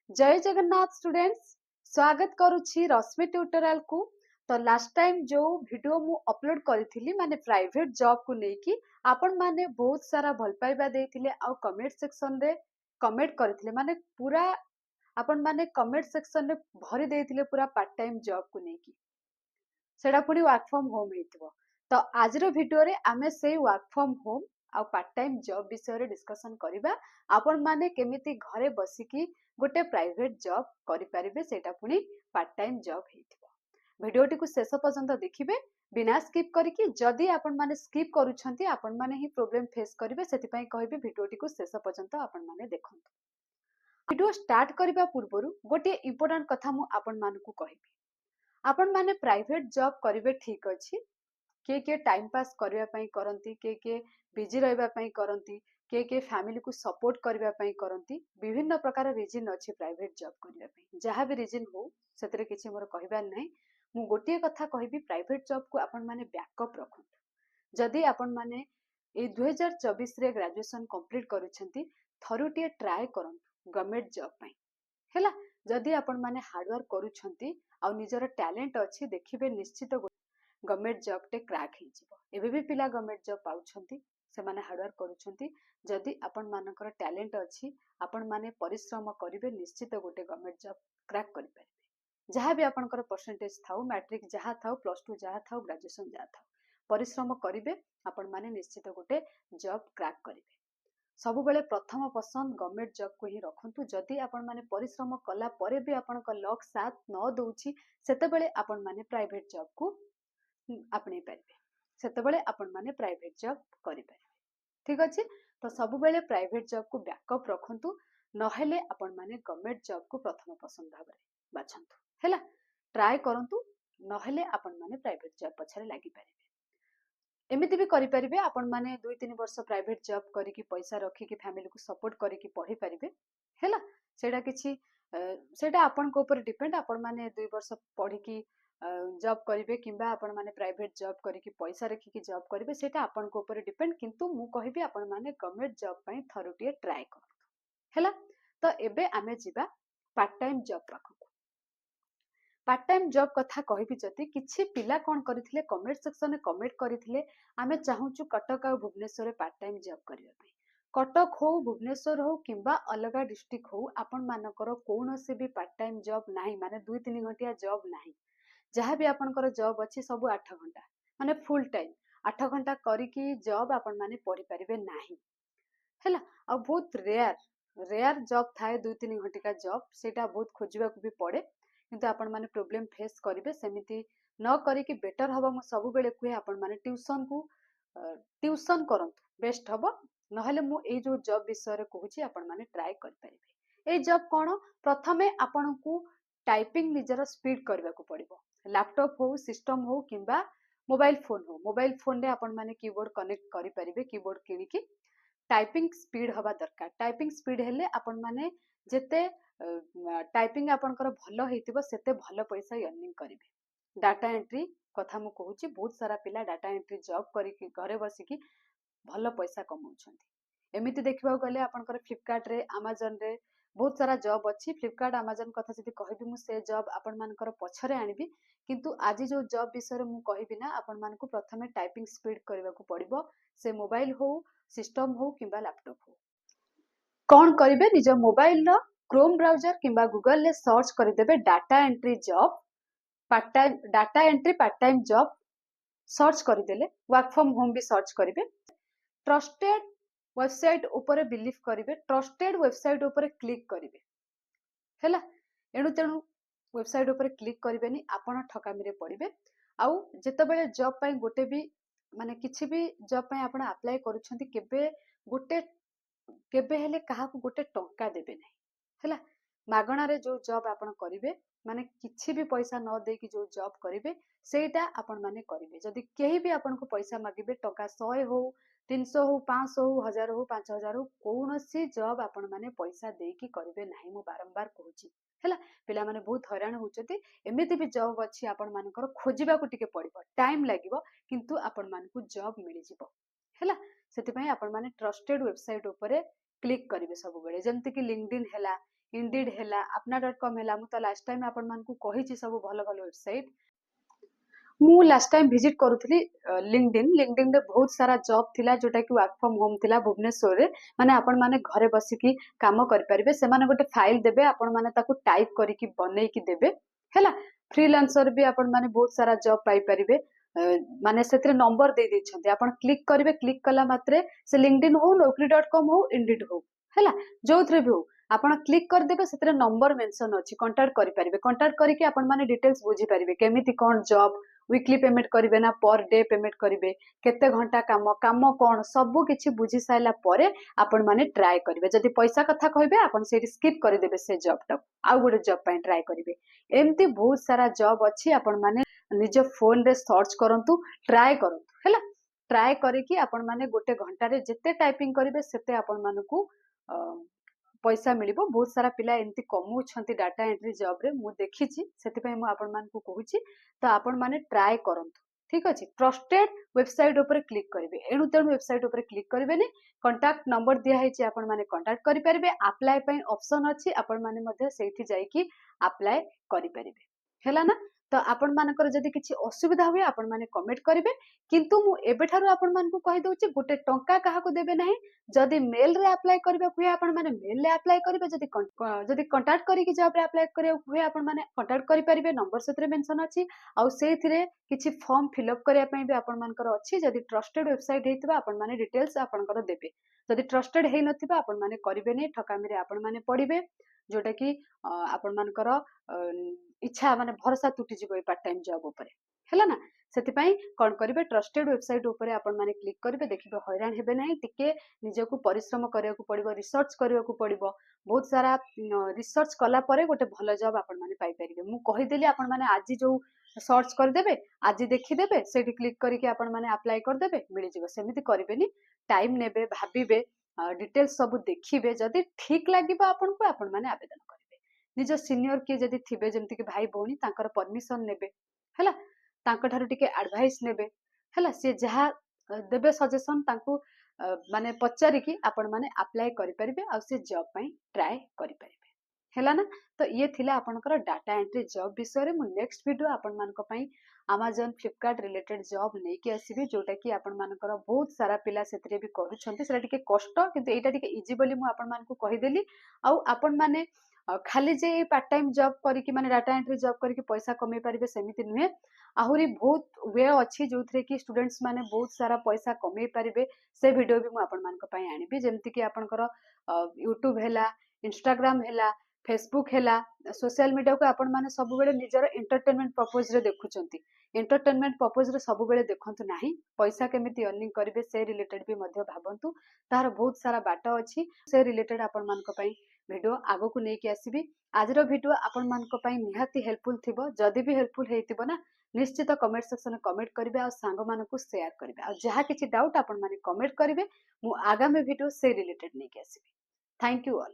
जय जगन्नाथ स्टूडेंट्स, स्वागत करुछि रश्मि ट्यूटोरियल को। तो लास्ट टाइम जो वीडियो मु अपलोड करी माने प्राइवेट जॉब को लेकी आपण माने बहुत सारा भल पाइबा देथिले आ कमेंट सेक्शन रे कमेंट करथिले माने पूरा आपण माने कमेंट सेक्शन रे भरी देथिले पूरा पार्ट टाइम जॉब को लेकी सेडा पुनी वर्क फ्रॉम होम हेतिबो। तो आज रो वीडियो रे आमे सेही वर्क फ्रॉम होम आ पार्ट टाइम जॉब विषय रे डिस्कशन करिबा। आपण माने केमिति घरे बसिकी गोटे प्राइवेट जॉब करि परिबे सेटा पुनी पार्ट टाइम जॉब हेतिबो। वीडियोटी को शेष पर्यंत देखिबे बिना स्किप करिकी। जदि आपण माने स्किप करूछंती आपण माने ही प्रॉब्लम फेस करिवे, सेति पई कहबे वीडियोटी को शेष पर्यंत आपण माने देखंतु। वीडियो स्टार्ट करिबा पूर्वरु गोटे इंपोर्टेंट कथा मु आपण मानकु कहिबी। आपण माने प्राइवेट जॉब करिवे ठीक अछि, के टाइम पास करबा पई करंती, के बिजी रहबा पई करंती, के फैमिली को सपोर्ट करबा पई करंती। विभिन्न प्रकार रीजन अछि प्राइवेट जॉब करबा पई। जहां भी रीजन हो सेतरे किछि मोर कहबा नै। मु गोटे कथा कहबी, प्राइवेट जॉब को आपण माने बैकअप रखंतु। जदि आपण माने ए 2024 रे ग्रेजुएशन कंप्लीट करूछंती, थरुटिए ट्राई करंतु गवर्नमेंट जॉब पई हैला। जदि आपण माने हार्ड वर्क करूछंती आ निजर टैलेंट अछि, देखिबे निश्चित गवर्नमेंट जॉब टे क्रैक हे जिवो। एबे भी पिला गवर्नमेंट जॉब पाउछंती, से माने हार्ड वर्क करूछंती। जदि आपण मानकर टैलेंट अछि, आपण माने परिश्रम करिवे, निश्चित गोटे गवर्नमेंट जॉब क्रैक करि परिबे। जहां भी आपनकर परसेंटेज थाउ, मैट्रिक जहां थाउ, प्लस 2 जहां थाउ, ग्रेजुएशन जहां थाउ, परिश्रम करिवे, आपण माने निश्चित गोटे जॉब क्रैक करिवे। सब बेले प्रथम पसंद गवर्नमेंट जॉब को ही रखंतु। जदि आपण माने परिश्रम कला परे भी आपनका लक साथ न दउछि, सेते बेले आपण माने प्राइवेट जॉब को अपने पारिबे, सेते बेले आपण माने प्राइवेट जॉब करि पारिबे। ठीक अछि। तो सब बेले प्राइवेट जॉब को बैकअप रखंतु, नहेले आपण माने गवर्नमेंट जॉब को प्रथम पसंद भाबरे बाछंतु हैला। ट्राई करंतु, नहेले आपण माने प्राइवेट जॉब पछरे लागि पारिबे। एमिति भी करि परिबे। आपण माने 2-3 वर्ष प्राइवेट जॉब करिकी पैसा रखिकी फैमिली को सपोर्ट करिकी पढ़ी परिबे हैला। सेडा किछि सेडा आपण को ऊपर डिपेंड। आपण माने 2 वर्ष पढ़िकी जॉब करिवे किंबा आपण माने प्राइवेट जॉब करिकी पैसा रखिकी जॉब करिवे, सेटा आपण को ऊपर डिपेंड। किंतु मु कहिबी आपण माने गवर्नमेंट जॉब पई थरुटिए ट्राई करंतु हैला। तो एबे आमे जिबा पार्ट टाइम जॉब पाखकु। पार्ट टाइम जॉब कथा कहबी जति किछि पिला कोन करिथिले कमेंट सेक्शन में कमेंट करिथिले, आमे चाहूछु कटक आ भुवनेश्वर पार्ट टाइम जॉब करिया पई। कटक हो, भुवनेश्वर हो किंबा अलगा डिस्ट्रिक्ट हो, आपण मानकर कोनोसी भी पार्ट टाइम जॉब नाही, माने 2-3 घंटिया जॉब नाही। जहां भी आपनकर जॉब अछि सब 8 घंटा माने फुल टाइम 8 घंटा करिकी जॉब आपण माने पढ़ी परिबे नाही हैला। आ बहुत रेयर जॉब थाए 2-3 घंटिका जॉब, सेटा बहुत खोजिबा को भी पड़े। किंतु आपण माने प्रॉब्लम फेस करिवे, सेमिति न करिकी बेटर हबो। मु सब बेले कुहे आपण माने ट्यूशन करंतु, बेस्ट हबो। नहले मु ए जो जॉब विषय रे कहूची आपण माने ट्राई कर परिबे। ए जॉब कोन, प्रथमे आपण को टाइपिंग निजर स्पीड करबा को पड़िबो। लैपटॉप हो, सिस्टम हो किंबा मोबाइल फोन हो, मोबाइल फोन रे आपण माने कीबोर्ड कनेक्ट करि परिबे। कीबोर्ड किनिकी टाइपिंग स्पीड हवा दरकार। टाइपिंग स्पीड हेले आपण माने जेते टाइपिंग आपनकर भलो हेतिबो, सेते भलो पैसा अर्निंग करिवे। डाटा एंट्री कथा मु कहूची, बहुत सारा पिला डाटा एंट्री जॉब करिकी घरे बसिकी भलो पैसा कमाउछंती। एमिति देखिबा गले आपनकर फ्लिपकार्ट रे, अमेज़न रे बहुत सारा जॉब अछि। फ्लिपकार्ट अमेज़न कथा जदि कहबी मु, से जॉब आपण मानकर पछरे आनिबी। किंतु आज जो जॉब विषय मु कहबी ना, आपण मानकु प्रथमे टाइपिंग स्पीड करबा को पड़िबो। से मोबाइल हो, सिस्टम हो किंबा लैपटॉप हो। कौन करिवे, निज मोबाइल रो क्रोम ब्राउजर किंबा गूगल ले सर्च करदेबे data entry job part time, data entry part time job search करदेले वर्क फ्रॉम होम भी सर्च करिवे। ट्रस्टेड वेबसाइट ऊपर बिलीव करिवे, ट्रस्टेड वेबसाइट ऊपर क्लिक करिवे हैला। एणु तेणु वेबसाइट ऊपर क्लिक करिवेनी, आपण ठकामी रे पड़िवे। आउ जेतेबेले जॉब पई गोटे भी माने किछि भी जॉब पई आपण अप्लाई करूछंती, केबे हेले कहा को गोटे टंका देबे नै हैला। मागणा रे जो जॉब आपण करिवे, माने किछि भी पैसा न देकी जो जॉब करिवे, सेटा आपण माने करिवे। जदि केही भी आपण को पैसा मागिबे, टंका 100 हो, 300 हो, 500 हो, 1000 हो, 5000 हो, कोनोसी जॉब आपण माने पैसा देकी करिवे नाही। मु बारंबार कहूची हैला। पिला माने बहुत हैरान होचती। एमिति भी जॉब अछि, आपण मानकर खोजिबा को टिके पड़िबो, टाइम लागिबो, किंतु आपण मानकु जॉब मिलि जिवो हैला। सेति पई आपण माने ट्रस्टेड वेबसाइट ऊपर क्लिक करिवे सब बेले, जेमति कि लिंक्डइन हैला इंडीड है अपना.com है मु तो लास्ट टाइम आपण मानकु कहिछि सब भल भल वेबसाइट मु लास्ट टाइम विजिट करूथली लिंक्डइन रे बहुत सारा जॉब थिला जोटा कि वर्क फ्रॉम होम थिला भुवनेश्वर रे माने आपण माने घरे बसिकी काम करि परिबे से माने गोटे फाइल देबे आपण माने ताकू टाइप करिकी बनै की देबे हैला फ्रीलांसर भी आपण माने बहुत सारा जॉब पाई परिबे माने सेतरे नंबर दे दैछन्ते आपण क्लिक करिवे क्लिक कला मात्रे से लिंक्डइन हो naukri.com हो इंडीड हो हैला जोथरे भी हो आपण क्लिक कर देबे सेतरे नंबर मेंशन अछि कांटेक्ट करि परिबे कांटेक्ट करिके आपण माने डिटेल्स बुझी परिबे केमिति कोन जॉब वीकली पेमेंट करिवे ना पर डे पेमेंट करिवे केते घंटा काम काम कोन सब किछि बुझी साइला परे आपण माने ट्राई करिवे जदि पैसा कथा कहबे आपण सेठी स्किप करि देबे से जॉब टा आ गोटे जॉब पय ट्राई करिवे एम्ति बहुत सारा जॉब अछि आपण माने निज फोन रे सर्च करंतु ट्राई करंतु हैला ट्राई करिकि आपण माने गोटे घंटा रे जते टाइपिंग करिवे सेते आपण मानकु पैसा मिलिबो बहुत सारा पिला एमती कमौछंती डाटा एंट्री जॉब रे मु देखिछि सेति पय मु आपण मानकु कहूछि तो आपण माने ट्राई करंतु ठीक अछि ट्रस्टेड वेबसाइट ऊपर क्लिक करिवे एणु तेणु वेबसाइट ऊपर क्लिक करिवे ने कांटेक्ट नंबर दिया हेछि आपण माने कांटेक्ट करि परिबे अप्लाई पय ऑप्शन अछि आपण माने मध्ये सेठी जाईकी अप्लाई करि परिबे हैला ना तो आपण मानकर जदि किछि असुविधा हुए आपण माने कमेंट करिवे किंतु मु एबेठारु आपण मानकु कहि दउछि गोटे टंका काहाकु देबे नाही जदि मेल रे अप्लाई करबे हुए आपण माने मेल रे अप्लाई करिवे जदि कांटेक्ट करिकि जॉब रे अप्लाई करे हुए आपण माने कांटेक्ट करि परिबे नंबर सेतरे मेंशन अछि आ सेथिरे किछि फॉर्म फिल अप करिया पय बे आपण मानकर अछि जदि ट्रस्टेड वेबसाइट हेतिबा आपण माने डिटेल्स आपणकर देबे जदि ट्रस्टेड हेइ नथिबा आपण माने करिवे नै ठकामी रे आपण माने पडिबे जोटा कि आपण मानकर इच्छा माने भरोसा टूटी जिवो पार्ट टाइम जॉब ऊपर हैला ना सेति पय कोन करिवे ट्रस्टेड वेबसाइट ऊपर आपण माने क्लिक करिवे देखिबे हैरान हेबे नाही टिके निजको परिश्रम करियाकू पड़िबो रिसर्च करियाकू पड़िबो बहुत सारा रिसर्च कला परे गोटे भल जॉब आपण माने पाई परिबे मु कहि देली आपण माने आज जो सर्च कर देबे आज देखि देबे सेठी क्लिक करिके आपण माने अप्लाई कर देबे मिलि जिवो सेमिति करिवेनी टाइम नेबे भाबिबे डिटेल्स सब देखिबे जदि ठीक लागिबो आपनकू आपण माने आवेदन करिवे निज सीनियर के जदि थिबे जेमति कि भाई भौणी तांकर परमिशन नेबे हैला तांको ठारू टिके एडवाइस नेबे हैला से जहा देबे सजेशन तांको माने पचारिकी आपण माने अप्लाई करि परिबे आ से जॉब पय ट्राई करि परिबे हैला ना तो ये थिला आपनकर डाटा एंट्री जॉब विषय रे मु नेक्स्ट वीडियो आपण मानक पय Amazon Flipkart रिलेटेड जॉब नै कि आसीबे जोटा कि आपण मानकर बहुत सारा पिला सेतरे भी करूछंती सेटा टिके कष्ट किंतु एटा टिके इजी बोली मु आपण मानकू कहि देली आ आपण माने खाली जे पार्ट टाइम जॉब करिकि माने डाटा एंट्री जॉब करिकि पैसा कमै परिबे सेमिति नुहे आहुरी बहुत वे अछि जोथरे कि स्टूडेंट्स माने बहुत सारा पैसा कमै परिबे से वीडियो भी मु आपण मानक पय आनिबी जेमति कि आपनकर YouTube हैला Instagram हैला फेसबुक हैला सोशल मीडिया को आपण माने सब बेले निजर एंटरटेनमेंट पर्पस रे देखुचंती एंटरटेनमेंट पर्पस रे सब बेले देखंतु नाही पैसा केमिति अर्निंग करिवे से रिलेटेड भी मध्य भाबंतु तार बहुत सारा बाट अछि से रिलेटेड आपण मानक पय वीडियो आगो को नै कि आसीबी आजरो वीडियो आपण मानक पय निहाती हेल्पफुल थिबो जदि भी हेल्पफुल हेतिबो ना निश्चित कमेंट सेक्शन में कमेंट करिवे आ सांग मानकू शेयर करिवे आ जहा किछि डाउट आपण माने कमेंट करिवे मु आगामी वीडियो से रिलेटेड नै कि आसीबी थैंक यू ऑल।